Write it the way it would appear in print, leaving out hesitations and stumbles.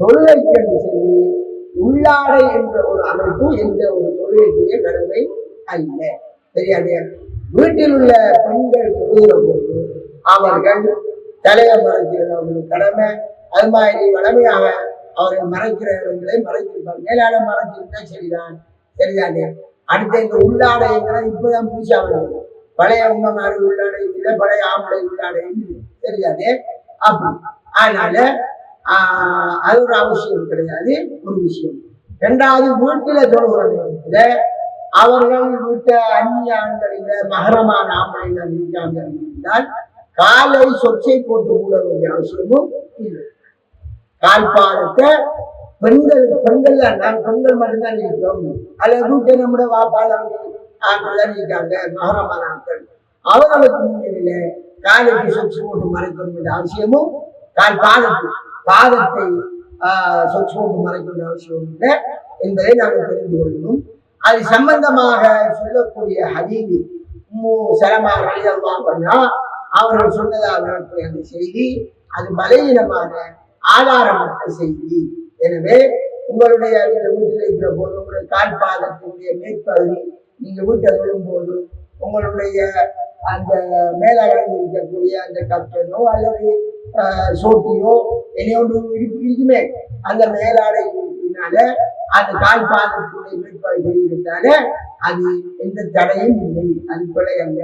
தொழுகைக்கு சொல்லி உள்ளாடை என்ற ஒரு அமைப்பு எந்த ஒரு தொழுகைக்குரிய கடமை அல்ல. தெரியாது. வீட்டில் உள்ள பெண்கள் தொழுகிற போது அவர்கள் தலையை மறைக்கிறது அவங்களுக்கு கடமை. அது மாதிரி வளமையாக அவர்கள் மறைக்கிற இடங்களை மறைத்திருப்பாங்க. மேலான மறைச்சிருந்தா சரிதான், சரிதானே. அடுத்த இந்த உள்ளாடைங்கிறத இப்பதான் புதுசா வருது. பழைய உண்மைமாறு உள்ளாடையும் இல்லை, பழைய ஆம்பளை உள்ளாடையும் இல்லை, சரிதானே. அப்படி அதனால அது ஒரு அவசியம் கிடையாது. ஒரு விஷயம். இரண்டாவது, வீட்டுல தொழுகிற நேரத்துல அவர்கள் வீட்டை அந்நிய ஆண்களில மகரமான ஆம்பளைகள் இருக்காங்க என்றால் காலை சொச்சை போட்டு மூட வேண்டிய அவசியமும் இல்லை. கால்பாதத்தை பெண்கள் தான் பெண்கள் மட்டும்தான் இருக்கிறோம். அல்லது வீட்டை நம்முடைய வாப்பாளர் ஆட்கள் தான் இருக்காங்க, மகரமான ஆட்கள். அவர்களுக்கு முன்னிலையில காலைக்கு சொச்சு போட்டு மறைக்க வேண்டிய அவசியமும், பாதத்தை சொச்சு போட்டு மறைக்க வேண்டிய அவசியமும் இல்லை என்பதை நாங்கள் தெரிந்து கொள்ளணும். அது சம்பந்தமாக சொல்லக்கூடிய ஹதீஸ் சலமா ரலியல்லாஹு அன்ஹா அவர்கள் சொன்னதாக வரக்கூடிய அந்த செய்தி அது பலவீனமான ஆதாரமற்ற செய்தி. எனவே உங்களுடைய வீட்டில் இருக்கிற போது உங்களுடைய கால்பாதத்தினுடைய மேற்பகுதி நீங்க வீட்டை விழும்போது உங்களுடைய அந்த மேலாளர் இருக்கக்கூடிய அந்த கப்டனோ அல்லது சோட்டியோ என்னையோடு இருக்குமே அந்த மேலாடையினால அந்த கால்பாதத்தினுடைய மேற்பகுதி தெரிகிறதால அது எந்த தடையும் இல்லை, அது பிழை அல்ல.